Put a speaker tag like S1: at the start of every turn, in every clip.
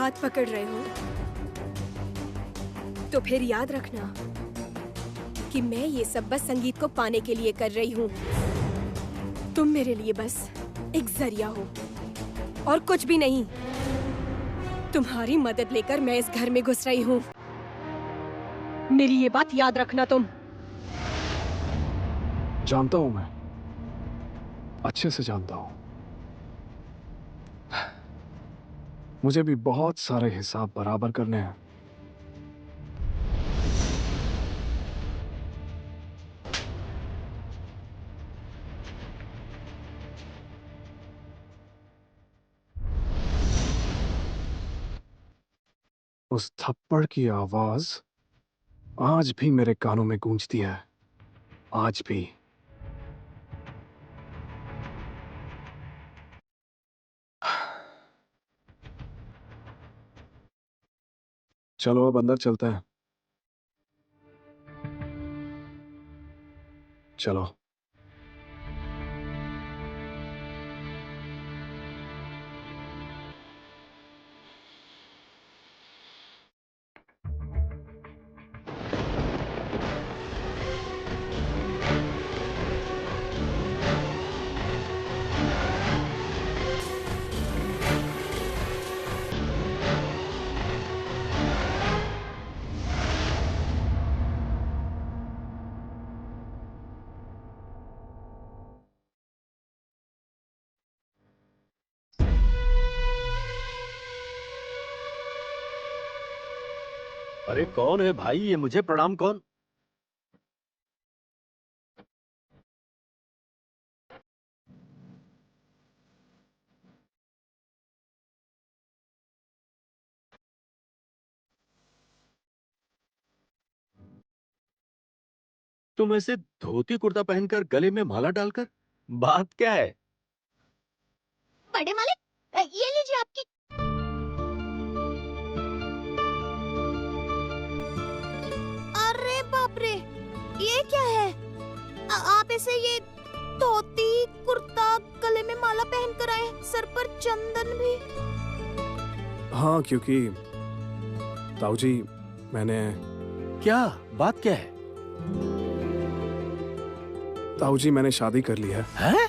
S1: हाथ पकड़ रहे हो तो फिर याद रखना कि मैं ये सब बस संगीत को पाने के लिए कर रही हूँ। तुम मेरे लिए बस एक जरिया हो और कुछ भी नहीं। तुम्हारी मदद लेकर मैं इस घर में घुस रही हूँ। मेरी ये बात याद रखना तुम।
S2: जानता हूं, मैं अच्छे से जानता हूं। मुझे भी बहुत सारे हिसाब बराबर करने हैं। उस थप्पड़ की आवाज आज भी मेरे कानों में गूंजती है, आज भी। चलो अब अंदर चलते हैं। चलो।
S3: अरे कौन है भाई ये? मुझे प्रणाम कौन? तुम ऐसे धोती कुर्ता पहनकर गले में माला डालकर, बात क्या है?
S4: बड़े मालिक, ये लीजिए आपकी। अरे बाप रे, ये क्या है? आप ऐसे ये धोती कुर्ता गले में माला पहन कर आए, सर पर चंदन भी।
S2: हाँ, क्योंकि ताऊ जी, मैंने
S3: क्या बात क्या है?
S2: ताऊ जी, मैंने शादी कर ली है।
S3: हैं?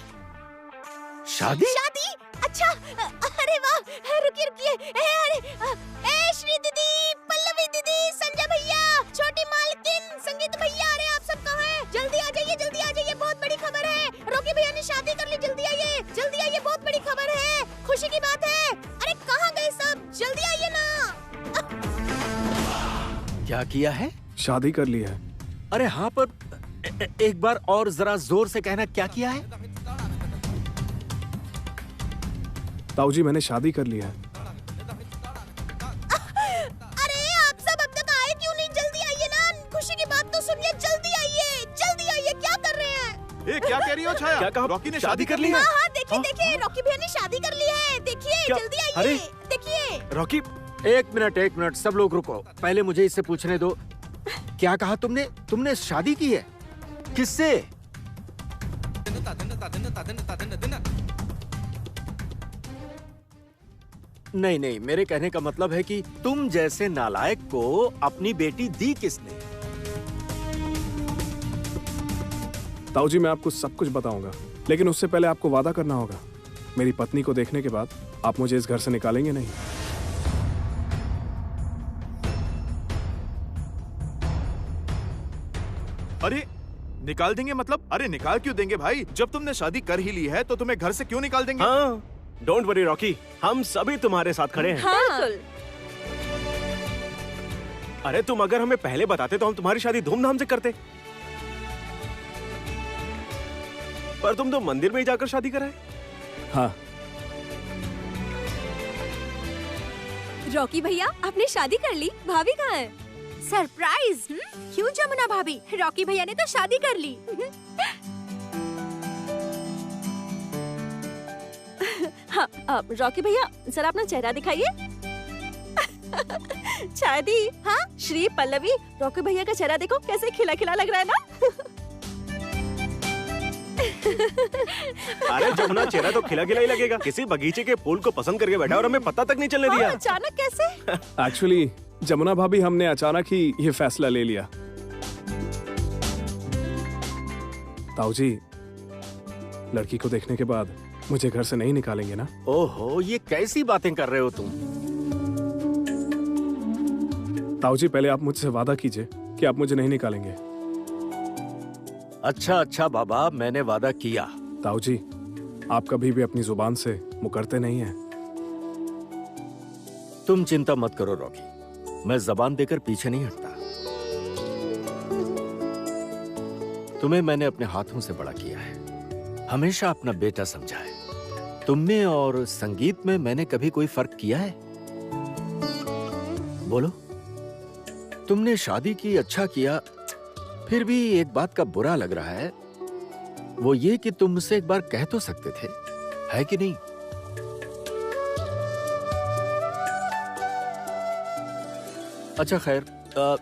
S3: शादी?
S4: शादी? अच्छा, अरे वाह, रुकिए रुकिए, अरे श्री दीदी, पल्लवी दीदी, संजय भैया, छोटी मालकिन, संगीत भैया, अरे आप सब कहाँ हैं? जल्दी आ जाइए, बहुत बड़ी खबर है। रॉकी भैया ने शादी कर ली, जल्दी आइए, बहुत बड़ी खबर है, खुशी की बात है। अरे कहाँ गए सब? जल्दी आइए ना।
S3: क्या किया है?
S2: शादी कर ली है।
S3: अरे हाँ, पर एक बार और जरा जोर से कहना, क्या किया है?
S2: ताऊ जी, मैंने शादी कर ली है।
S4: अरे आप सब अब तक आए क्यों नहीं? जल्दी आइए ना, खुशी की बात तो सुनिए, जल्दी आइए, क्या कर रहे हैं?
S5: ए, क्या कह रही हो छाया?
S3: क्या कहा?
S5: रॉकी ने शादी कर ली है?
S4: हाँ, देखिए, रॉकी भैया ने शादी कर ली है, देखिए,
S3: क्या?
S4: जल्दी आइए,
S3: अरे!
S4: देखिए।
S3: रॉकी, एक मिनट, सब लोग रुको। पहले मुझे इससे पूछने दो, क्या कहा तुमने शादी की है? किससे? नहीं, मेरे कहने का मतलब है कि तुम जैसे नालायक को अपनी बेटी दी किसने?
S2: ताऊ जी, मैं आपको सब कुछ बताऊंगा, लेकिन उससे पहले आपको वादा करना होगा। मेरी पत्नी को देखने के बाद आप मुझे इस घर से निकालेंगे नहीं।
S5: अरे निकाल देंगे मतलब? अरे निकाल क्यों देंगे भाई? जब तुमने शादी कर ही ली है तो तुम्हें घर से क्यों निकाल देंगे?
S6: हाँ, डोंट वरी रॉकी, हम सभी तुम्हारे साथ खड़े हैं।
S1: हाँ।
S6: अरे तुम अगर हमें पहले बताते तो हम तुम्हारी शादी धूमधाम से करते, पर तुम तो मंदिर में ही जाकर शादी कराए।
S2: हाँ।
S1: रॉकी भैया, आपने शादी कर ली? भाभी कहाँ है?
S4: सरप्राइज? क्यों जमुना भाभी, रॉकी भैया ने तो शादी कर ली।
S1: हाँ, रॉकी भैया, जरा अपना चेहरा दिखाइए। शादी? हाँ, श्री पल्लवी, रॉकी भैया का चेहरा देखो कैसे खिला खिला लग रहा है ना।
S6: अरे जमुना, चेहरा तो खिला खिला ही लगेगा। किसी बगीचे के फूल को पसंद करके बैठा और हमें पता तक नहीं चलने दिया।
S4: अचानक कैसे?
S2: एक्चुअली जमुना भाभी, हमने अचानक ही ये फैसला ले लिया। ताऊ जी, लड़की को देखने के बाद मुझे घर से नहीं निकालेंगे ना?
S3: ओहो, ये कैसी बातें कर रहे हो तुम?
S2: ताऊ जी, पहले आप मुझसे वादा कीजिए कि आप मुझे नहीं निकालेंगे।
S3: अच्छा अच्छा बाबा, मैंने वादा किया।
S2: ताऊ जी, आप कभी भी अपनी जुबान से मुकरते नहीं हैं।
S3: तुम चिंता मत करो रॉकी, मैं जबान देकर पीछे नहीं हटता। तुम्हें मैंने अपने हाथों से बड़ा किया है, हमेशा अपना बेटा समझा है। तुम में और संगीत में मैंने कभी कोई फर्क किया है? बोलो। तुमने शादी की, अच्छा किया, फिर भी एक बात का बुरा लग रहा है, वो ये कि तुम मुझसे एक बार कह तो सकते थे, है कि नहीं? अच्छा खैर,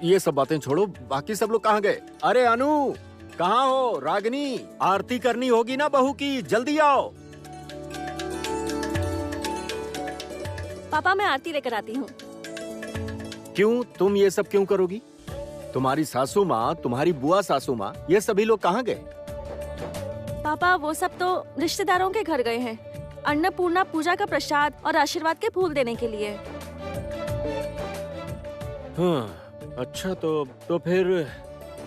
S3: ये सब बातें छोड़ो, बाकी सब लोग कहाँ गए? अरे अनु, कहाँ हो? रागिनी, आरती करनी होगी ना बहू की, जल्दी आओ।
S4: पापा, मैं आरती लेकर आती हूँ।
S3: क्यों? तुम ये सब क्यों करोगी? तुम्हारी सासू माँ, तुम्हारी बुआ सासू माँ, ये सभी लोग कहाँ गए?
S4: पापा, वो सब तो रिश्तेदारों के घर गए हैं, अन्नपूर्णा पूजा का प्रसाद और आशीर्वाद के फूल देने के लिए।
S3: हाँ, अच्छा तो फिर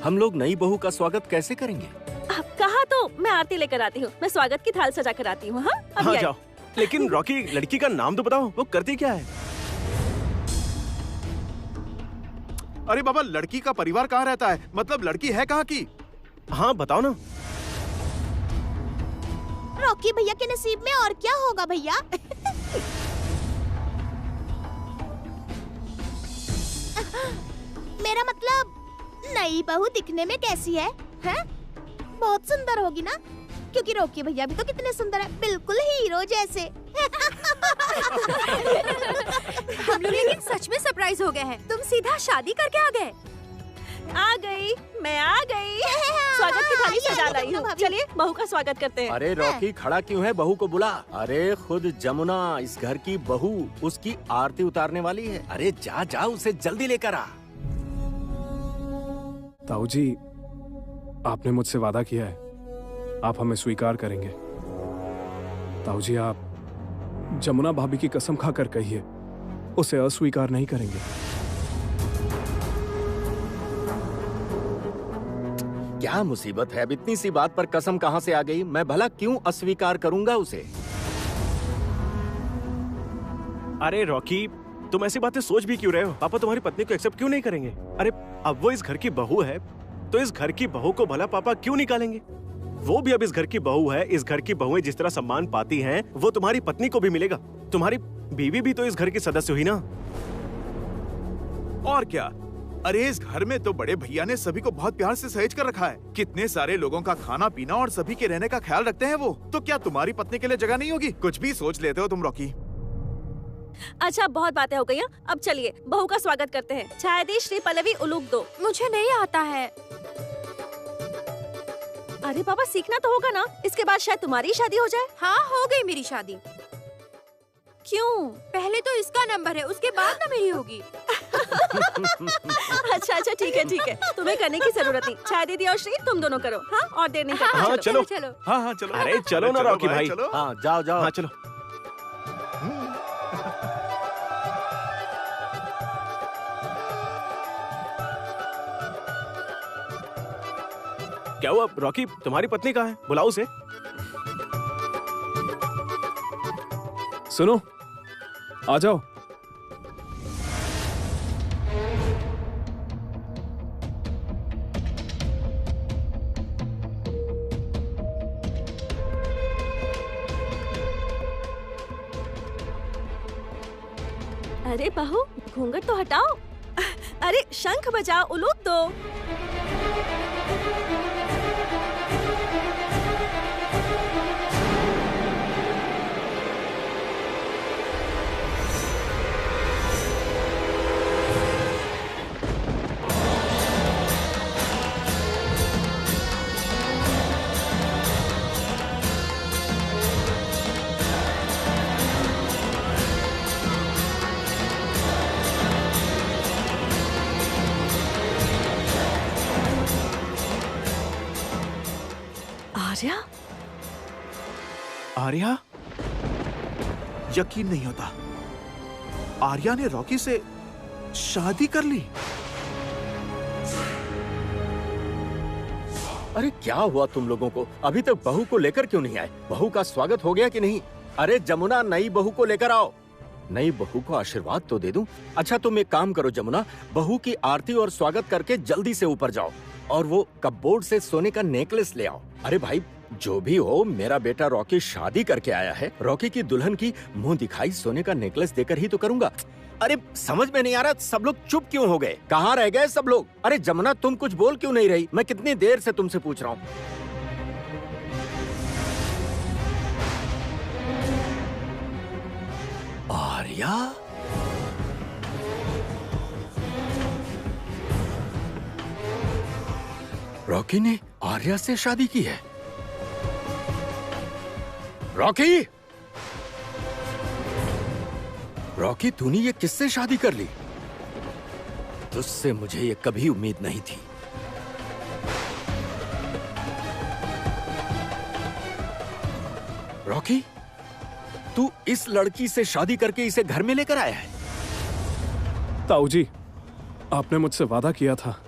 S3: हम लोग नई बहू का स्वागत कैसे करेंगे?
S4: कहा तो मैं आरती लेकर आती हूँ, मैं स्वागत की थाल सजा कर आती हूँ। हाँ, अभी
S6: हाँ
S4: आई।
S6: जाओ। लेकिन रॉकी, लड़की का नाम तो बताओ, वो करती क्या है?
S5: अरे बाबा, लड़की का परिवार कहाँ रहता है? मतलब लड़की है कहाँ की?
S6: हाँ बताओ ना।
S4: रॉकी भैया के नसीब में और क्या होगा भैया? मेरा मतलब, नई बहू दिखने में कैसी है? हैं? बहुत सुंदर होगी ना? क्योंकि रॉकी भैया भी तो कितने सुंदर है, बिल्कुल हीरो जैसे। हम लोग लेकिन सच में सरप्राइज हो गए हैं। तुम सीधा शादी करके आ गए? आ गई, मैं आ गई। स्वागत की थाली सजा लाई हूँ। चलिए बहू का स्वागत करते हैं।
S3: अरे रॉकी, खड़ा क्यों है? बहू को बुला। अरे खुद जमुना, इस घर की बहू, उसकी आरती उतारने वाली है। अरे जा जा, उसे जल्दी लेकर आ।
S2: ताऊ जी, आपने मुझसे वादा किया है, आप हमें स्वीकार करेंगे। ताऊ जी, आप जमुना भाभी की कसम खाकर कहिए, उसे अस्वीकार नहीं करेंगे।
S3: क्या मुसीबत है? अब इतनी सी बात पर कसम कहाँ से आ गई? मैं भला क्यों अस्वीकार करूंगा उसे?
S6: अरे रॉकी, तुम ऐसी बातें सोच भी क्यों रहे हो? पापा तुम्हारी पत्नी को एक्सेप्ट क्यों नहीं करेंगे? अरे अब वो इस घर की बहू है, तो इस घर की बहू को भला पापा क्यों निकालेंगे? वो भी अब इस घर की बहू है। इस घर की बहुएं जिस तरह सम्मान पाती हैं, वो तुम्हारी पत्नी को भी मिलेगा। तुम्हारी बीवी भी तो इस घर की सदस्य हुई ना।
S5: और क्या? अरे इस घर में तो बड़े भैया ने सभी को बहुत प्यार से सहेज कर रखा है। कितने सारे लोगों का खाना पीना और सभी के रहने का ख्याल रखते हैं वो। तो क्या तुम्हारी पत्नी के लिए जगह नहीं होगी? कुछ भी सोच लेते हो तुम रॉकी।
S4: अच्छा, बहुत बातें हो गई हैं। अब चलिए बहू का स्वागत करते हैं। चाय दी, श्री पल्लवी उलूक दो। मुझे नहीं आता है। अरे पापा, सीखना तो होगा ना, इसके बाद शायद तुम्हारी शादी हो जाए।
S7: हाँ, हो गई मेरी शादी।
S4: क्यों?
S7: पहले तो इसका नंबर है, उसके बाद ना मेरी होगी।
S4: अच्छा अच्छा, ठीक है ठीक है, तुम्हें करने की जरूरत नहीं। चाय दीदी और श्री तुम दोनों करो। हाँ, और देर नहीं करते।
S6: हाँ चलो।
S7: चलो।
S5: हाँ हाँ चलो।
S6: अरे चलो ना रॉकी भाई।
S5: चलो।
S3: हाँ, जाओ जाओ।
S6: हाँ चलो। क्या हुआ रॉकी, तुम्हारी पत्नी कहाँ है? बुलाओ उसे।
S2: सुनो, आ जाओ।
S4: अरे बहू, घूंघट तो हटाओ। अरे शंख बजाओ, उलूक दो।
S8: आर्या?
S5: आर्या? यकीन नहीं होता, आर्या ने रॉकी से शादी कर ली।
S3: अरे क्या हुआ तुम लोगों को? अभी तक बहू को लेकर क्यों नहीं आए? बहू का स्वागत हो गया कि नहीं? अरे जमुना, नई बहू को लेकर आओ। नई बहू को आशीर्वाद तो दे दूं। अच्छा तुम एक काम करो जमुना, बहू की आरती और स्वागत करके जल्दी से ऊपर जाओ और वो कपबोर्ड से सोने का नेकलेस ले आओ। अरे भाई जो भी हो, मेरा बेटा रॉकी शादी करके आया है। रॉकी की दुल्हन की मुंह दिखाई सोने का नेकलेस देकर ही तो करूंगा। अरे समझ में नहीं आ रहा, सब लोग चुप क्यों हो गए? कहाँ रह गए सब लोग? अरे जमुना तुम कुछ बोल क्यों नहीं रही? मैं कितनी देर से तुमसे पूछ रहा हूँ। आर्या? रॉकी ने आर्या से शादी की है? रॉकी! रॉकी, तूने ये किससे शादी कर ली? तुझसे मुझे ये कभी उम्मीद नहीं थी। रॉकी, तू इस लड़की से शादी करके इसे घर में लेकर आया है?
S2: ताऊ जी, आपने मुझसे वादा किया था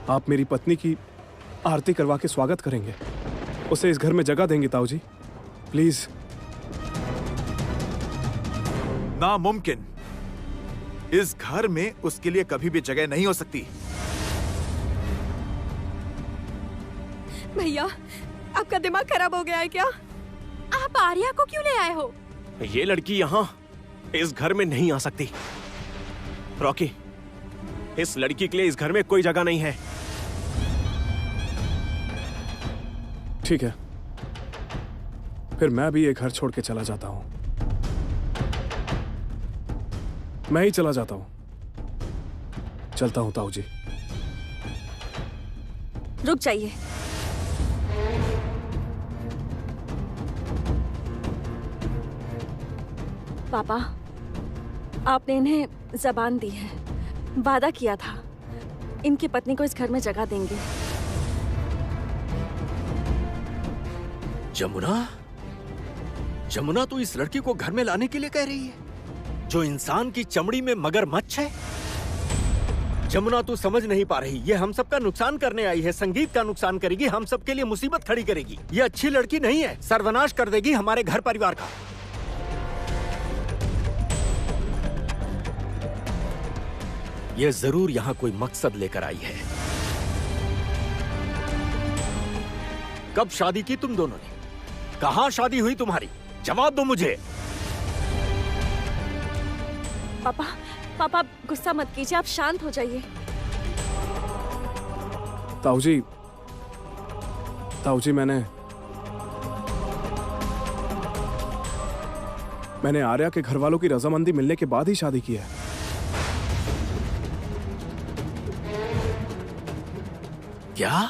S2: आप मेरी पत्नी की आरती करवा के स्वागत करेंगे, उसे इस घर में जगह देंगे। ताऊ जी प्लीज।
S5: नामुमकिन, इस घर में उसके लिए कभी भी जगह नहीं हो सकती।
S1: भैया, आपका दिमाग खराब हो गया है क्या?
S7: आप आर्या को क्यों ले आए हो?
S6: ये लड़की यहाँ इस घर में नहीं आ सकती। रॉकी, इस लड़की के लिए इस घर में कोई जगह नहीं है।
S2: ठीक है, फिर मैं भी ये घर छोड़ के चला जाता हूँ। मैं ही चला जाता हूँ। चलता हूँ ताऊ जी।
S8: रुक जाइए। पापा, आपने इन्हें जबान दी है, वादा किया था इनकी पत्नी को इस घर में जगह देंगे।
S3: जमुना, जमुना तू इस लड़की को घर में लाने के लिए कह रही है जो इंसान की चमड़ी में मगरमच्छ है? जमुना तू समझ नहीं पा रही, ये हम सबका नुकसान करने आई है, संगीत का नुकसान करेगी, हम सबके लिए मुसीबत खड़ी करेगी। ये अच्छी लड़की नहीं है, सर्वनाश कर देगी हमारे घर परिवार का। ये जरूर यहाँ कोई मकसद लेकर आई है। कब शादी की तुम दोनों ने? कहाँ शादी हुई तुम्हारी? जवाब दो मुझे।
S8: पापा, पापा गुस्सा मत कीजिए, आप शांत हो जाइए।
S2: ताऊ जी, मैंने आर्या के घर वालों की रजामंदी मिलने के बाद ही शादी की है।
S3: क्या?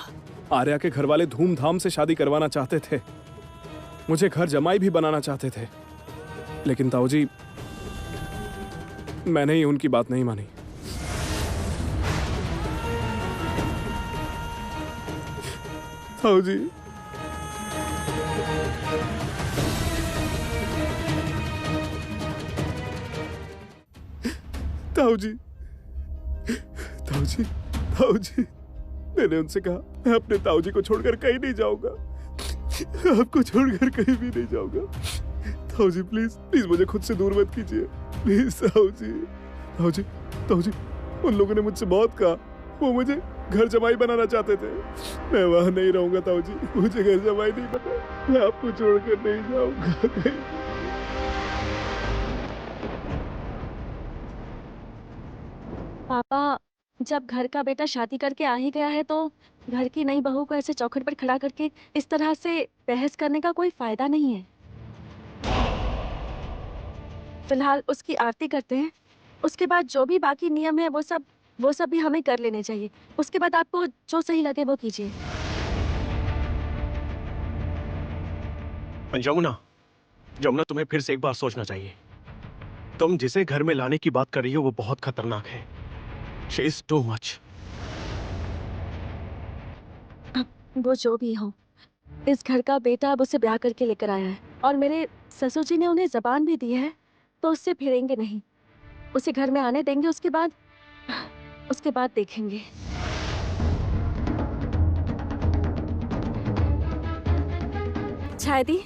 S2: आर्या के घर वाले धूमधाम से शादी करवाना चाहते थे, मुझे घर जमाई भी बनाना चाहते थे, लेकिन ताऊ जी मैंने ही उनकी बात नहीं मानी। ताऊ जी, ताऊ जी, ताऊ जी, ताऊ जी, मैंने उनसे कहा मैं अपने ताऊ जी को छोड़कर कहीं नहीं जाऊंगा, आपको छोड़कर कहीं भी नहीं जाऊंगा। ताऊ जी प्लीज, प्लीज मुझे खुद से दूर मत कीजिए, प्लीज ताऊ जी। ताऊ जी, ताऊ जी, उन लोगों ने मुझसे बहुत कहा, वो मुझे घर जमाई बनाना चाहते थे। मैं वहां नहीं रहूंगा ताऊ जी, मुझे घर जमाई नहीं बना, मैं आपको छोड़कर नहीं जाऊंगा कहीं।
S8: पापा, जब घर का बेटा शादी करके आ ही गया है तो घर की नई बहू को ऐसे चौखट पर खड़ा करके इस तरह से बहस करने का कोई फायदा नहीं है। फिलहाल उसकी आरती करते हैं, उसके बाद जो भी बाकी नियम है वो सब भी हमें कर लेने चाहिए। उसके बाद आपको जो सही लगे वो कीजिए।
S6: जमुना, तुम्हें फिर से एक बार सोचना चाहिए। तुम जिसे घर में लाने की बात कर रही हो वो बहुत खतरनाक है। She is too much.
S8: अब वो जो भी हो, इस घर का बेटा अब उसे ब्याह करके लेकर आया है और मेरे ससुर जी ने उन्हें जबान भी दी है, तो उससे फिरेंगे नहीं। उसे घर में आने देंगे, उसके बाद देखेंगे। छायदी,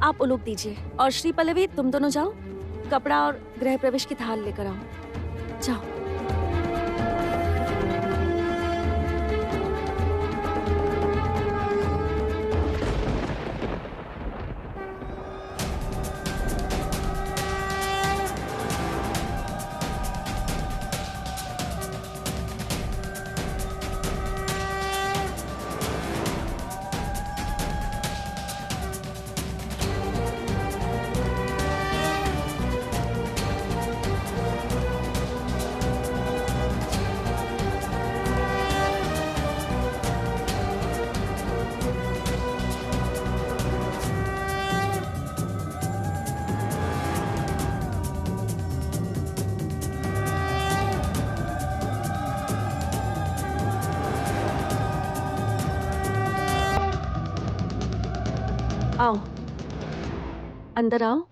S8: आप उलूक दीजिए और श्री पल्लवी तुम दोनों जाओ, कपड़ा और गृह प्रवेश की थाल लेकर आओ। जाओ। आओ, अंदर आओ।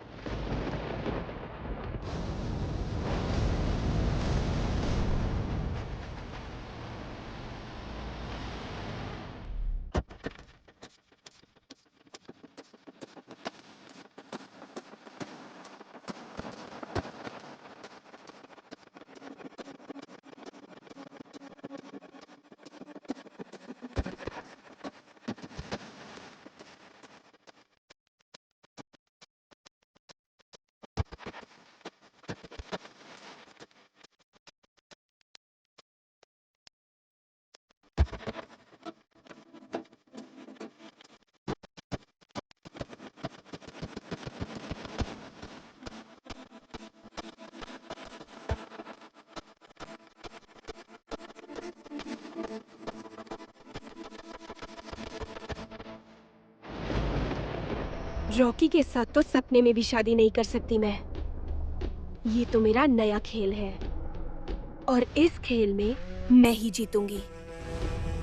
S1: रॉकी के साथ तो सपने में भी शादी नहीं कर सकती मैं। ये तो मेरा नया खेल है और इस खेल में मैं ही जीतूंगी।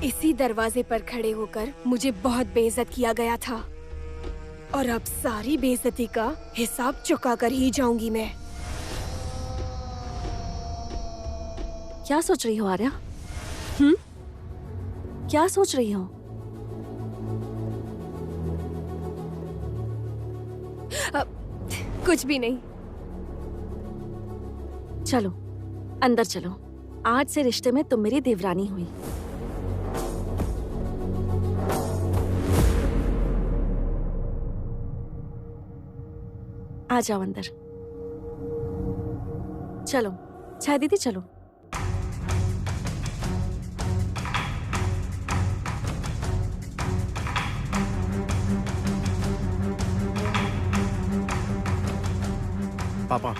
S1: इसी दरवाजे पर खड़े होकर मुझे बहुत बेइज्जत किया गया था और अब सारी बेइज्जती का हिसाब चुका कर ही जाऊंगी मैं।
S8: क्या सोच रही हो आर्या? क्या सोच रही हो?
S1: कुछ भी नहीं।
S8: चलो अंदर चलो, आज से रिश्ते में तुम मेरी देवरानी हुई। आ जाओ अंदर। चलो छाया दीदी चलो।
S6: पापा,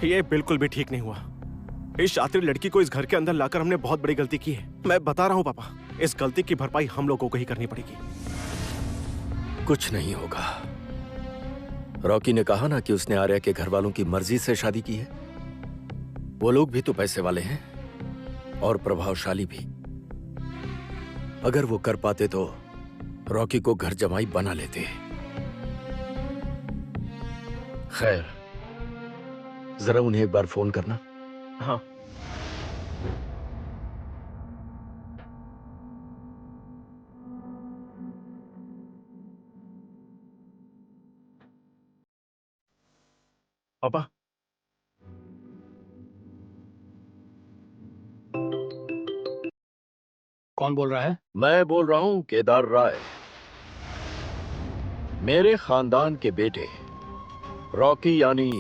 S6: ये बिल्कुल भी ठीक नहीं हुआ। इस शातिर लड़की को इस घर के अंदर लाकर हमने बहुत बड़ी गलती की है। मैं बता रहा हूँ पापा, इस गलती की भरपाई हम लोगों को ही करनी पड़ेगी।
S3: कुछ नहीं होगा। रॉकी ने कहा ना कि उसने आर्या के घर वालों की मर्जी से शादी की है। वो लोग भी तो पैसे वाले हैं और प्रभावशाली भी। अगर वो कर पाते तो रॉकी को घर जमाई बना लेते। खैर, जरा उन्हें एक बार फोन करना।
S6: हाँ। पापा,
S9: कौन बोल रहा है?
S3: मैं बोल रहा हूं केदार राय। मेरे खानदान के बेटे रॉकी यानी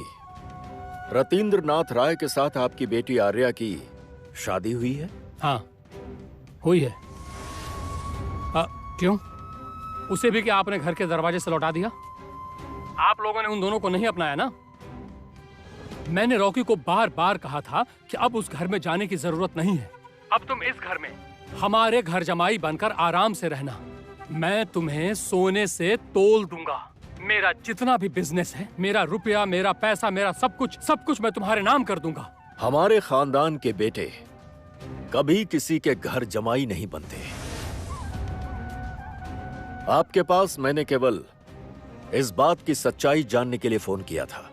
S3: रतीन्द्र नाथ राय के साथ आपकी बेटी आर्या की शादी हुई है?
S9: हाँ, हुई है। क्यों? उसे भी क्या आपने घर के दरवाजे से लौटा दिया? आप लोगों ने उन दोनों को नहीं अपनाया ना? मैंने रॉकी को बार बार कहा था कि अब उस घर में जाने की जरूरत नहीं है। अब तुम इस घर में हमारे घर जमाई बनकर आराम से रहना। मैं तुम्हें सोने से तोल दूंगा। मेरा जितना भी बिजनेस है, मेरा रुपया, मेरा पैसा, मेरा सब कुछ मैं तुम्हारे नाम कर दूंगा।
S3: हमारे खानदान के बेटे कभी किसी के घर जमाई नहीं बनते। आपके पास मैंने केवल इस बात की सच्चाई जानने के लिए फोन किया था।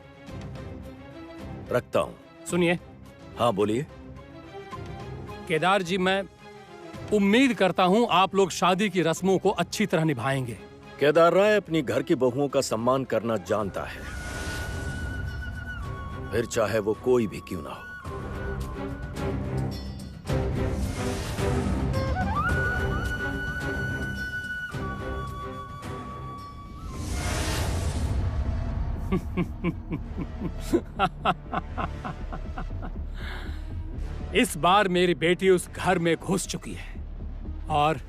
S3: रखता हूं।
S9: सुनिए।
S3: हाँ बोलिए।
S9: केदार जी, मैं उम्मीद करता हूं आप लोग शादी की रस्मों को अच्छी तरह निभाएंगे।
S3: केदार राय अपनी घर की बहुओं का सम्मान करना जानता है, फिर चाहे वो कोई भी क्यों ना हो।
S9: इस बार मेरी बेटी उस घर में घुस चुकी है और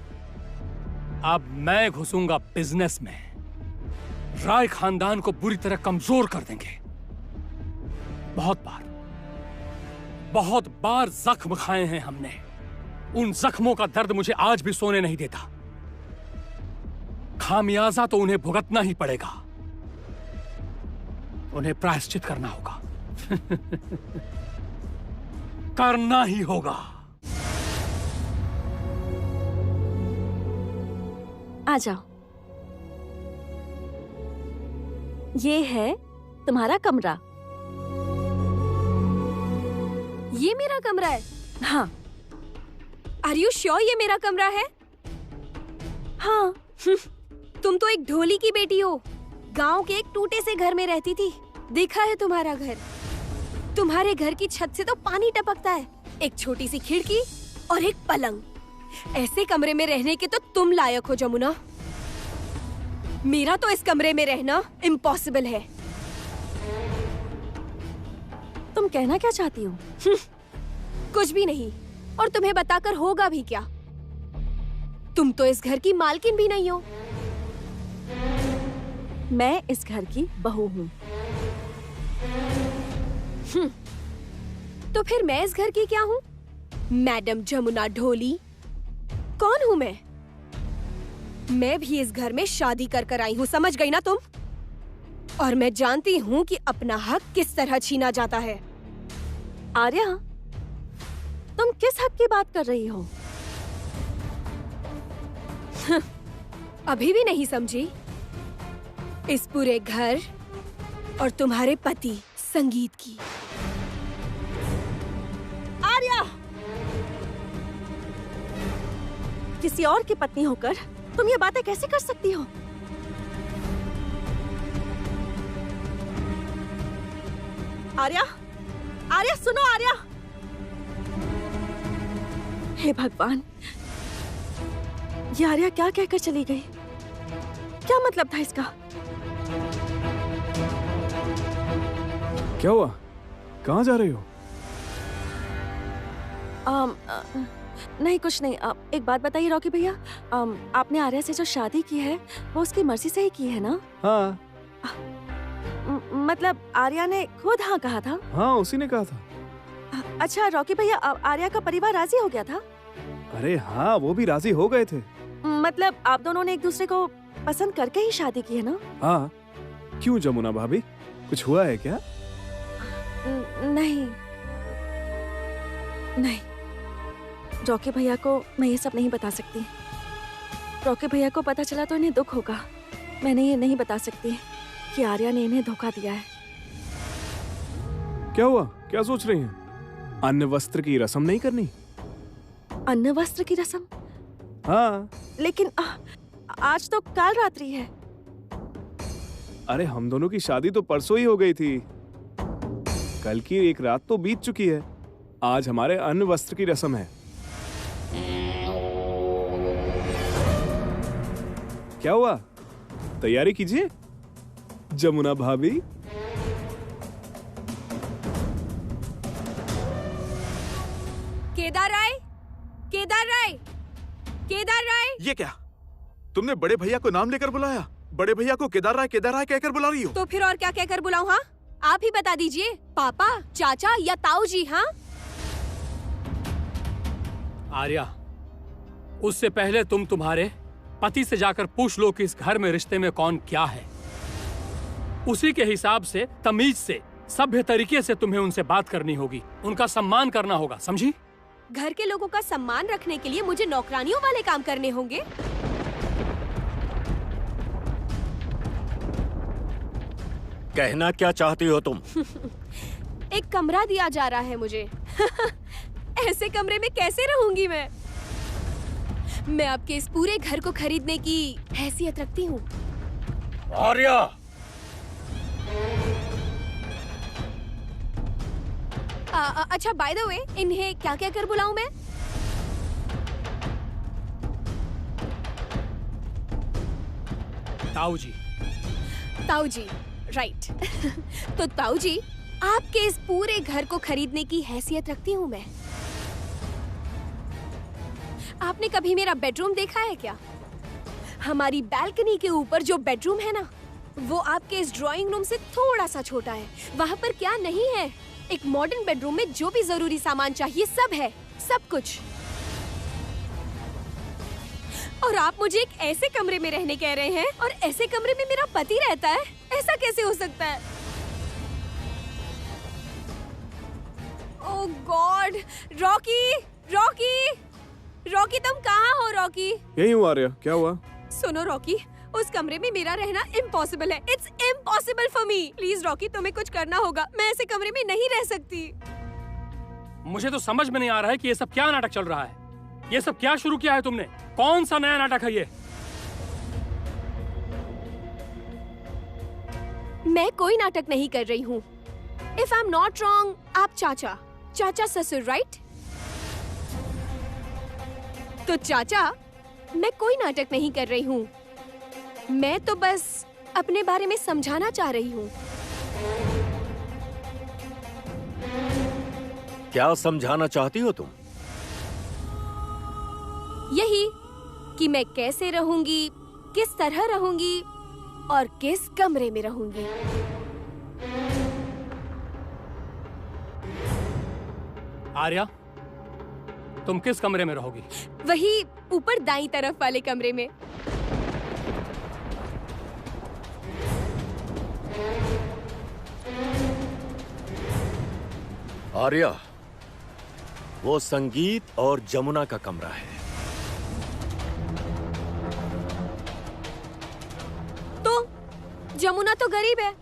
S9: अब मैं घुसूंगा बिजनेस में। राय खानदान को बुरी तरह कमजोर कर देंगे। बहुत बार जख्म खाए हैं हमने। उन जख्मों का दर्द मुझे आज भी सोने नहीं देता। खामियाजा तो उन्हें भुगतना ही पड़ेगा। उन्हें प्रायश्चित करना होगा। करना ही होगा।
S8: आ जाओ। ये है तुम्हारा कमरा।
S1: ये मेरा कमरा है?
S8: हाँ।
S1: आर यू श्योर ये मेरा कमरा है?
S8: हाँ।
S1: तुम तो एक ढोली की बेटी हो। गांव के एक टूटे से घर में रहती थी। देखा है तुम्हारा घर। तुम्हारे घर की छत से तो पानी टपकता है। एक छोटी सी खिड़की और एक पलंग। ऐसे कमरे में रहने के तो तुम लायक हो जमुना। मेरा तो इस कमरे में रहना इम्पॉसिबल है।
S8: तुम कहना क्या चाहती हो?
S1: कुछ भी नहीं। और तुम्हें बताकर होगा भी क्या? तुम तो इस घर की मालकिन भी नहीं हो।
S8: मैं इस घर की बहू हूँ।
S1: तो फिर मैं इस घर की क्या हूँ? मैडम जमुना ढोली। कौन हूँ मैं? मैं भी इस घर में शादी कर आई हूँ, समझ गई ना तुम? और मैं जानती हूँ कि अपना हक किस तरह छीना जाता है।
S8: आर्या, तुम किस हक की बात कर रही हो?
S1: अभी भी नहीं समझी? इस पूरे घर और तुम्हारे पति संगीत की।
S8: आर्या, किसी और की पत्नी होकर तुम ये बातें कैसे कर सकती हो? आर्या, आर्या सुनो आर्या। हे भगवान, ये आर्या क्या कहकर चली गई? क्या मतलब था इसका?
S2: क्या हुआ? कहाँ जा रही हो?
S8: नहीं कुछ नहीं। एक बात बताइए रॉकी भैया, आपने आर्या से जो शादी की है वो उसकी मर्जी से ही की है ना?
S2: हाँ।
S8: मतलब आर्या ने खुद हाँ कहा था?
S2: हाँ, उसी ने कहा था।
S8: अच्छा रॉकी भैया, आर्या का परिवार राजी हो गया था?
S2: अरे हाँ, वो भी राजी हो गए थे।
S8: मतलब आप दोनों ने एक दूसरे को पसंद करके ही शादी की है ना?
S2: हाँ। क्यों जमुना भाभी, कुछ हुआ है क्या?
S8: नहीं नहीं, रॉकी भैया को मैं ये सब नहीं बता सकती। रॉकी भैया को पता चला तो इन्हें दुख होगा। मैंने ये नहीं बता सकती कि आर्या ने इन्हें धोखा दिया है।
S2: क्या हुआ? क्या सोच रही हैं? अन्न वस्त्र की रस्म नहीं करनी?
S8: अन्न वस्त्र की रस्म?
S2: हाँ।
S8: लेकिन आज तो काल रात्रि है।
S2: अरे हम दोनों की शादी तो परसों ही हो गई थी। कल की एक रात तो बीत चुकी है। आज हमारे अन्न वस्त्र की रस्म है। क्या हुआ? तैयारी कीजिए जमुना भाभी।
S1: केदार राय, केदार राय, केदार राय।
S5: ये क्या? तुमने बड़े भैया को नाम लेकर बुलाया? बड़े भैया को केदार राय कहकर बुला रही हो?
S1: तो फिर और क्या कहकर बुलाऊं? हाँ, आप ही बता दीजिए, पापा, चाचा या ताऊ जी? हाँ
S9: आर्या, उससे पहले तुम तुम्हारे पति से जाकर पूछ लो कि इस घर में रिश्ते में कौन क्या है। उसी के हिसाब से, तमीज से, सभ्य तरीके से तुम्हें उनसे बात करनी होगी। उनका सम्मान करना होगा, समझी?
S1: घर के लोगों का सम्मान रखने के लिए मुझे नौकरानियों वाले काम करने होंगे?
S3: कहना क्या चाहती हो तुम?
S1: एक कमरा दिया जा रहा है मुझे। ऐसे कमरे में कैसे रहूंगी मैं? मैं आपके इस पूरे घर को खरीदने की हैसियत रखती हूँ।
S3: आर्या!
S1: अच्छा, बाय द वे, इन्हें क्या क्या कर बुलाऊं मैं?
S9: ताऊ जी।
S1: ताऊ जी, राइट। तो ताऊ जी, आपके इस पूरे घर को खरीदने की हैसियत रखती हूँ मैं। आपने कभी मेरा बेडरूम देखा है क्या? हमारी बैल्कनी के ऊपर जो बेडरूम है ना, वो आपके इस ड्राइंग रूम से थोड़ा सा छोटा है। वहाँ पर क्या नहीं है? एक मॉडर्न बेडरूम में जो भी जरूरी सामान चाहिए सब है, सब कुछ। और आप मुझे एक ऐसे कमरे में रहने कह रहे हैं, और ऐसे कमरे में मेरा पति रहता है? ऐसा कैसे हो सकता है? ओह गॉड! रॉकी, रॉकी, रॉकी, तुम कहाँ हो रॉकी?
S2: यही हूँ आर्या, क्या हुआ?
S1: सुनो रॉकी, उस कमरे में मेरा रहना इम्पॉसिबल है। It's impossible for me. Please Rocky, तुम्हें कुछ करना होगा। मैं ऐसे कमरे में नहीं रह सकती।
S9: मुझे तो समझ में नहीं आ रहा है कि ये सब क्या नाटक चल रहा है। ये सब क्या शुरू किया है तुमने? कौन सा नया नाटक है ये?
S1: मैं कोई नाटक नहीं कर रही हूँ। If I am not wrong, आप चाचा, चाचा ससुर, राइट? तो चाचा, मैं कोई नाटक नहीं कर रही हूँ। मैं तो बस अपने बारे में समझाना चाह रही हूँ।
S3: क्या समझाना चाहती हो तुम?
S1: यही कि मैं कैसे रहूंगी, किस तरह रहूंगी और किस कमरे में रहूंगी।
S9: आर्या, तुम किस कमरे में रहोगी?
S1: वही ऊपर दाईं तरफ वाले कमरे में।
S3: आर्या, वो संगीत और जमुना का कमरा है।
S1: तो जमुना तो गरीब है।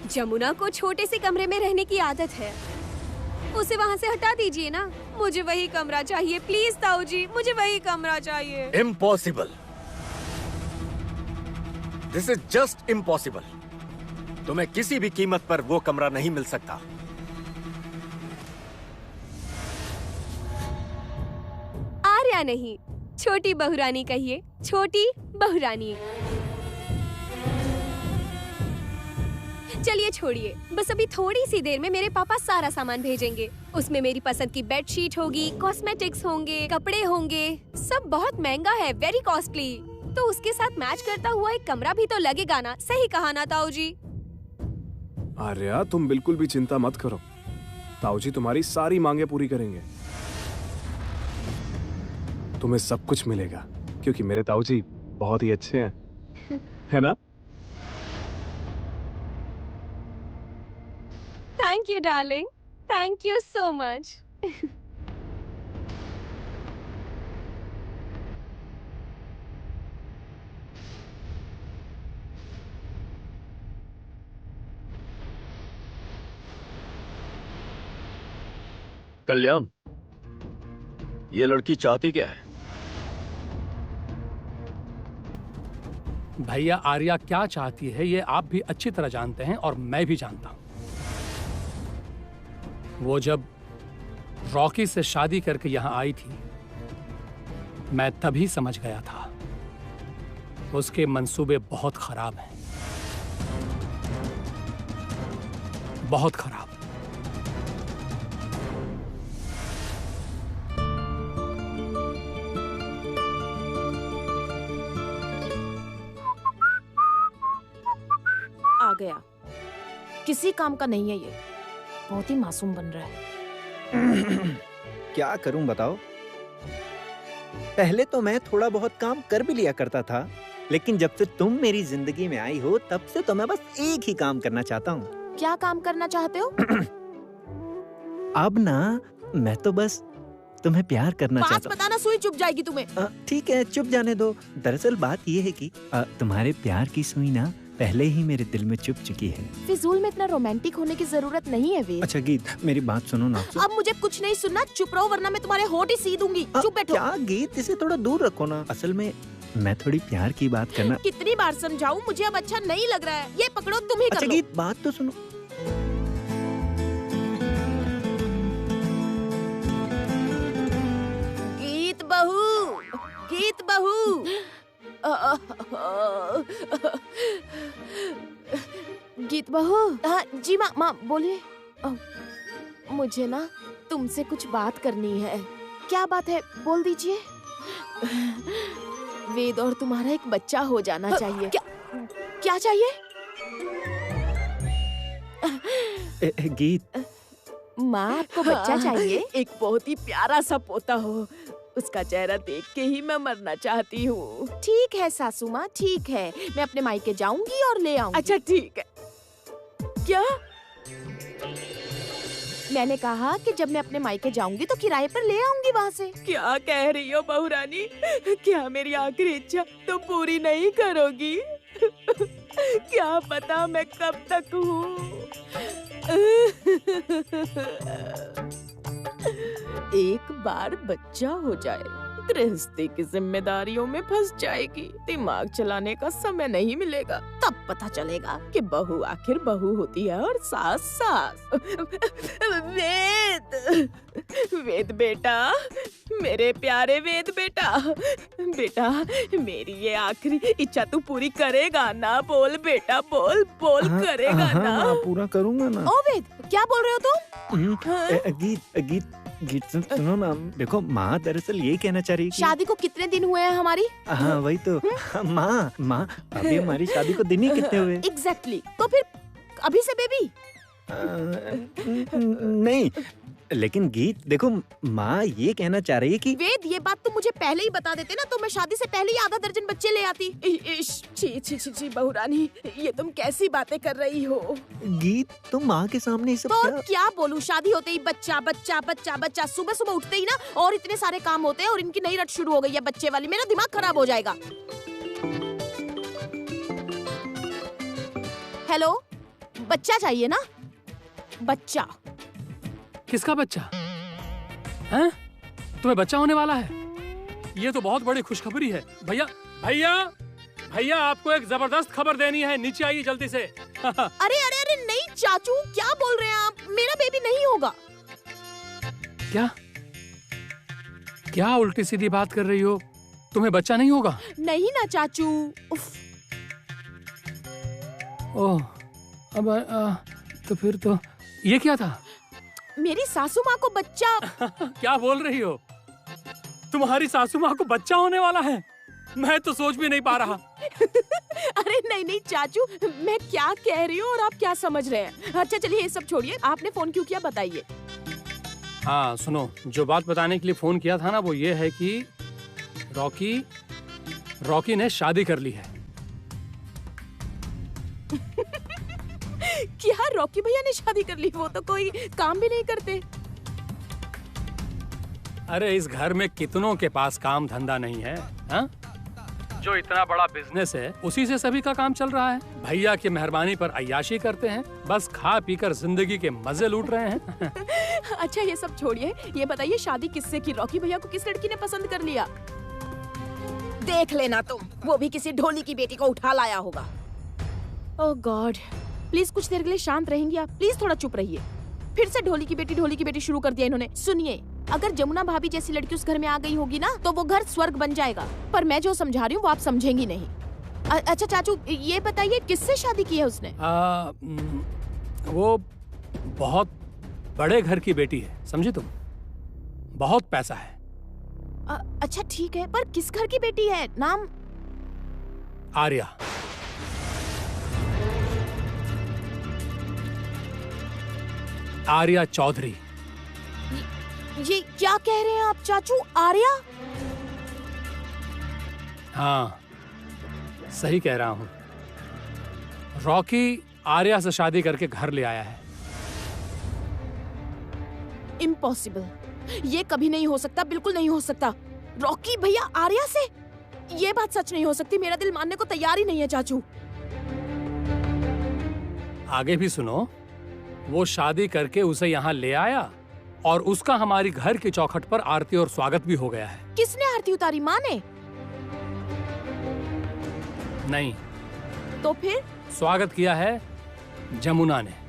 S1: जमुना को छोटे से कमरे में रहने की आदत है। उसे वहाँ से हटा दीजिए ना। मुझे वही कमरा चाहिए, प्लीज ताऊ जी, मुझे वही कमरा चाहिए।
S3: Impossible. This is just impossible. तुम्हें किसी भी कीमत पर वो कमरा नहीं मिल सकता।
S1: आर्या नहीं, छोटी बहुरानी कहिए, छोटी बहुरानी। चलिए छोड़िए, बस अभी थोड़ी सी देर में मेरे पापा सारा सामान भेजेंगे। उसमें मेरी पसंद की बेडशीट होगी, कॉस्मेटिक्स होंगे, कपड़े होंगे। सब बहुत महंगा है, वेरी कॉस्टली। तो उसके साथ मैच करता हुआ एक कमरा भी तो लगेगा ना। सही कहा ना ताऊ जी?
S2: आर्या, तुम बिल्कुल भी चिंता मत करो। ताऊ जी तुम्हारी सारी मांगे पूरी करेंगे। तुम्हें सब कुछ मिलेगा, क्योंकि मेरे ताऊ जी बहुत ही अच्छे हैं, है ना?
S1: Thank you darling, thank you so much.
S3: Kalyan, ये लड़की चाहती क्या है?
S9: भैया, आर्या क्या चाहती है ये आप भी अच्छी तरह जानते हैं और मैं भी जानता हूं। वो जब रॉकी से शादी करके यहां आई थी, मैं तभी समझ गया था उसके मंसूबे बहुत खराब हैं, बहुत खराब।
S4: आ गया। किसी काम का नहीं है ये, बहुत ही मासूम बन रहा है।
S10: क्या करूं बताओ? पहले तो मैं थोड़ा बहुत काम कर भी लिया करता था, लेकिन जब से तुम मेरी जिंदगी में आई हो तब से तो मैं बस एक ही काम करना चाहता हूँ।
S4: क्या काम करना चाहते हो?
S10: अब ना मैं तो बस तुम्हें प्यार करना
S4: पास
S10: चाहता हूँ।
S4: बताना, सुई चुभ जाएगी तुम्हें।
S10: ठीक है, चुप जाने दो। दरअसल बात ये है कि तुम्हारे प्यार की सुई ना पहले ही मेरे दिल में चुप चुकी है।
S4: फिजूल में इतना रोमांटिक होने की जरूरत नहीं है वेद।
S10: अच्छा गीत, मेरी बात सुनो ना।
S4: अब मुझे कुछ नहीं सुनना, चुप रहो वरना मैं तुम्हारे होठ ही सी दूंगी। चुप बैठो।
S10: क्या गीत, इसे थोड़ा दूर रखो ना। असल में मैं थोड़ी प्यार की बात करना।
S4: कितनी बार समझाऊं, मुझे अब अच्छा नहीं लग रहा है। ये पकड़ो, तुम ही कर
S10: अच्छा
S4: लो।
S10: गीत, बात तो सुनो।
S4: गीत बहू, गीत बहू। गीत बहू। हाँ जी माँ, माँ बोलिए। मुझे ना तुमसे कुछ बात करनी है। क्या बात है, बोल दीजिए। वेद और तुम्हारा एक बच्चा हो जाना चाहिए। क्या चाहिए?
S10: गीत,
S4: माँ आपको बच्चा चाहिए? एक बहुत ही प्यारा सा पोता हो, उसका चेहरा देख के ही मैं मरना चाहती हूँ। ठीक है सासू माँ, ठीक है, मैं अपने मायके जाऊंगी और ले आऊंगी। अच्छा ठीक है। क्या? मैंने कहा कि जब मैं अपने मायके जाऊंगी तो किराए पर ले आऊंगी वहाँ से। क्या कह रही हो बहू रानी? क्या मेरी आखिरी इच्छा तो पूरी नहीं करोगी? क्या पता मैं कब तक हूँ। एक बार बच्चा हो जाए, गृहस्थी की जिम्मेदारियों में फंस जाएगी, दिमाग चलाने का समय नहीं मिलेगा। तब पता चलेगा कि बहू आखिर बहू होती है और सास सास। वेद, वेद बेटा, मेरे प्यारे वेद बेटा, बेटा मेरी ये आखिरी इच्छा तू पूरी करेगा ना? बोल बेटा, बोल बोल। करेगा ना?
S10: पूरा करूंगा ना।
S4: ओ वेद, क्या बोल रहे हो तुम?
S10: गीत सुनो ना। देखो माँ दरअसल ये कहना चाह रही है कि
S4: शादी को कितने दिन हुए हैं हमारी?
S10: हाँ वही तो। माँ अभी हमारी शादी को दिन ही कितने हुए?
S4: एग्जैक्टली। तो फिर अभी से बेबी?
S10: नहीं, लेकिन गीत देखो माँ ये कहना चाह रही है कि
S4: वेद, ये बात तुम मुझे पहले ही बता देते ना तो मैं शादी से पहले ही आधा दर्जन बच्चे ले आती। छी बहू रानी, ये तुम कैसी बातें कर रही हो?
S10: गीत, तुम माँ के सामने ये सब
S4: तो क्या बोलूं? शादी होते ही बच्चा बच्चा बच्चा बच्चा, सुबह सुबह उठते ही ना और इतने सारे काम होते हैं और इनकी नई रट शुरू हो गई है बच्चे वाली। मेरा दिमाग खराब हो जाएगा। हेलो, बच्चा चाहिए ना? बच्चा?
S9: किसका बच्चा? हैं? तुम्हें बच्चा होने वाला है? ये तो बहुत बड़ी खुशखबरी है। भैया भैया भैया, आपको एक जबरदस्त खबर देनी है, नीचे आइए जल्दी से।
S4: अरे अरे अरे नहीं चाचू, क्या बोल रहे हैं आप? मेरा बेबी नहीं होगा।
S9: क्या क्या उल्टी सीधी बात कर रही हो? तुम्हें बच्चा नहीं होगा?
S4: नहीं ना चाचू।
S9: ओह, अब तो फिर तो ये क्या था?
S4: मेरी सासू माँ को बच्चा।
S9: क्या बोल रही हो? तुम्हारी सासू माँ को बच्चा होने वाला है? मैं तो सोच भी नहीं पा रहा।
S4: अरे नहीं नहीं चाचू, मैं क्या कह रही हूँ और आप क्या समझ रहे हैं? अच्छा चलिए ये सब छोड़िए, आपने फोन क्यों किया बताइए।
S9: हाँ सुनो, जो बात बताने के लिए फोन किया था ना वो ये है कि रॉकी ने शादी कर ली है।
S4: क्या रॉकी भैया ने शादी कर ली? वो तो कोई काम भी नहीं करते।
S9: अरे इस घर में कितनों के पास काम धंधा नहीं है, हा? जो इतना बड़ा बिजनेस है उसी से सभी का काम चल रहा है। भैया की मेहरबानी पर अय्याशी करते हैं, बस खा पीकर जिंदगी के मजे लूट रहे हैं।
S4: अच्छा ये सब छोड़िए, ये बताइए शादी किससे की? रॉकी भैया को किस लड़की ने पसंद कर लिया? देख लेना तुम, वो भी किसी ढोली की बेटी को उठा लाया होगा। ओह गॉड, प्लीज कुछ देर के लिए शांत रहेंगी आप? प्लीज थोड़ा चुप रहिए। फिर से ढोली की बेटी शुरू कर दिया इन्होंने। सुनिए, अगर जमुना भाभी जैसी लड़की उस घर में आ गई होगी ना तो वो घर स्वर्ग बन जाएगा, पर मैं जो समझा रही हूँ वो आप समझेंगी नहीं। अच्छा चाचू ये बताइए किससे शादी की है उसने?
S9: वो बहुत बड़े घर की बेटी है, समझे तुम? बहुत पैसा है।
S4: अच्छा ठीक है, पर किस घर की बेटी है? नाम?
S9: आर्या। आर्या चौधरी।
S4: ये क्या कह रहे हैं आप चाचू? आर्या?
S9: हाँ सही कह रहा हूँ। रॉकी आर्या से शादी करके घर ले आया है।
S4: इम्पॉसिबल, ये कभी नहीं हो सकता, बिल्कुल नहीं हो सकता। रॉकी भैया आर्या से? ये बात सच नहीं हो सकती, मेरा दिल मानने को तैयार ही नहीं है चाचू।
S9: आगे भी सुनो। वो शादी करके उसे यहाँ ले आया और उसका हमारी घर की चौखट पर आरती और स्वागत भी हो गया है।
S4: किसने आरती उतारी, माँ ने?
S9: नहीं,
S4: तो फिर?
S9: स्वागत किया है जमुना ने।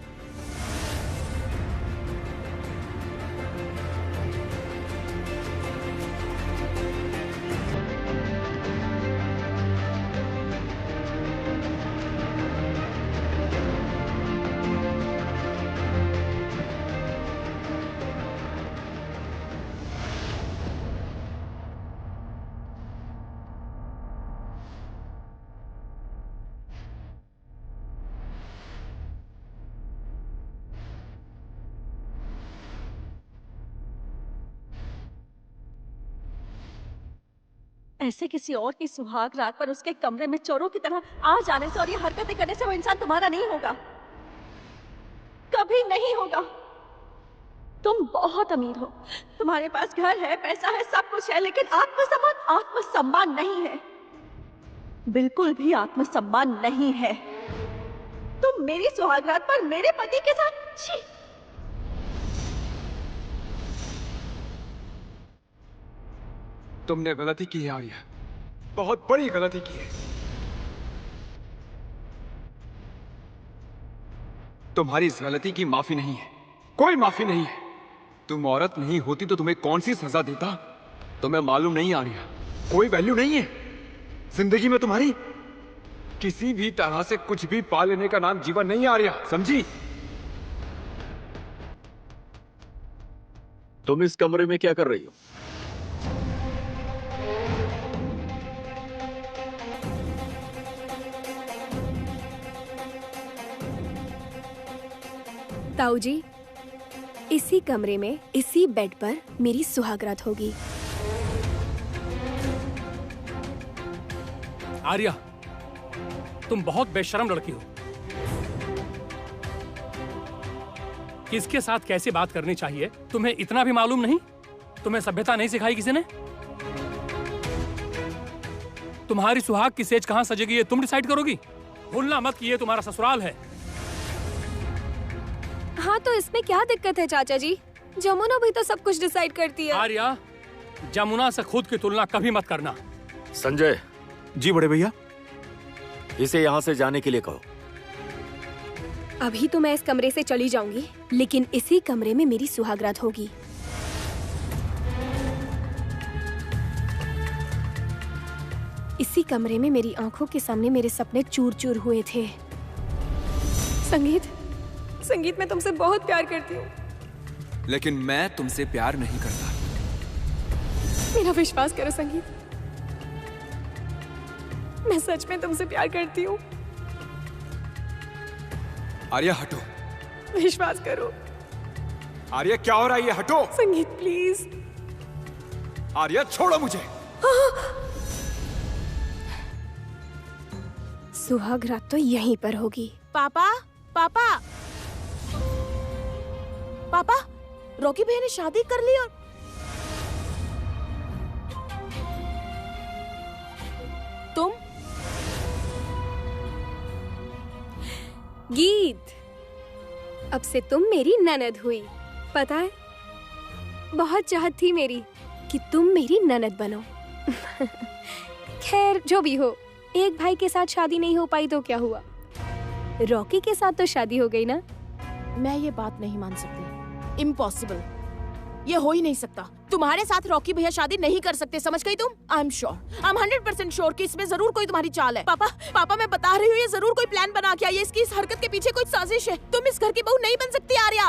S8: ऐसे किसी और की सुहाग रात पर उसके कमरे में चोरों की तरह आ जाने से और ये हरकतें करने से वो इंसान तुम्हारा नहीं होगा, कभी नहीं होगा। तुम बहुत अमीर हो, तुम्हारे पास घर है, पैसा है, सब कुछ है, लेकिन आत्मसम्मान नहीं है। बिल्कुल भी आत्मसम्मान नहीं है। तुम मेरी सुहागरात पर मेरे पति के साथ छी!
S11: तुमने गलती की है आर्या, बहुत बड़ी गलती की है। तुम्हारी इस गलती की माफी नहीं है, कोई माफी नहीं है। तुम औरत नहीं होती तो तुम्हें कौन सी सजा देता, तुम्हें मालूम नहीं आर्या। कोई वैल्यू नहीं है जिंदगी में तुम्हारी। किसी भी तरह से कुछ भी पा लेने का नाम जीवन नहीं आर्या, समझी?
S3: तुम इस कमरे में क्या कर रही हो?
S1: ताऊ जी, इसी कमरे में इसी बेड पर मेरी सुहागरात होगी।
S9: आर्या, तुम बहुत बेशर्म लड़की हो। किसके साथ कैसे बात करनी चाहिए तुम्हें इतना भी मालूम नहीं? तुम्हें सभ्यता नहीं सिखाई किसी ने? तुम्हारी सुहाग की सेज कहां सजेगी ये तुम डिसाइड करोगी। भूलना मत कि ये तुम्हारा ससुराल है।
S1: हाँ, तो इसमें क्या दिक्कत है चाचा जी? जमुना भी तो सब कुछ डिसाइड करती है।
S9: आर्या, जमुना से खुद की तुलना कभी मत करना।
S3: संजय।
S5: जी बड़े भैया।
S3: इसे यहाँ से जाने के लिए कहो।
S1: अभी तो मैं इस कमरे से चली जाऊंगी, लेकिन इसी कमरे में मेरी सुहागरात होगी। इसी कमरे में मेरी आंखों के सामने मेरे सपने चूर चूर हुए थे। संगीत, मैं तुमसे बहुत प्यार करती हूँ।
S11: लेकिन मैं तुमसे प्यार नहीं करता।
S1: मेरा विश्वास करो संगीत, मैं सच में तुमसे प्यार करती हूँ।
S11: आर्या हटो।
S1: विश्वास करो।
S11: आर्या क्या हो रहा है ये? हटो।
S1: संगीत प्लीज।
S11: आर्या छोड़ो मुझे।
S1: सुहागरात तो यहीं पर होगी।
S4: पापा, पापा, पापा, रॉकी भैया ने शादी कर ली और तुम?
S1: गीत, अब से तुम मेरी ननद हुई। पता है, बहुत चाहत थी मेरी कि तुम मेरी ननद बनो। खैर जो भी हो, एक भाई के साथ शादी नहीं हो पाई तो क्या हुआ, रॉकी के साथ तो शादी हो गई ना।
S4: मैं ये बात नहीं मान सकती। इम्पॉसिबल, ये हो ही नहीं सकता। तुम्हारे साथ रॉकी भैया शादी नहीं कर सकते, समझ गई तुम? I am sure, I am 100% sure कि इसमें जरूर कोई तुम्हारी चाल है। पापा, पापा मैं बता रही हूँ, ये जरूर कोई प्लान बना के आई है। इसकी इस हरकत के पीछे कोई साजिश है। तुम इस घर की बहू नहीं बन सकती आर्या।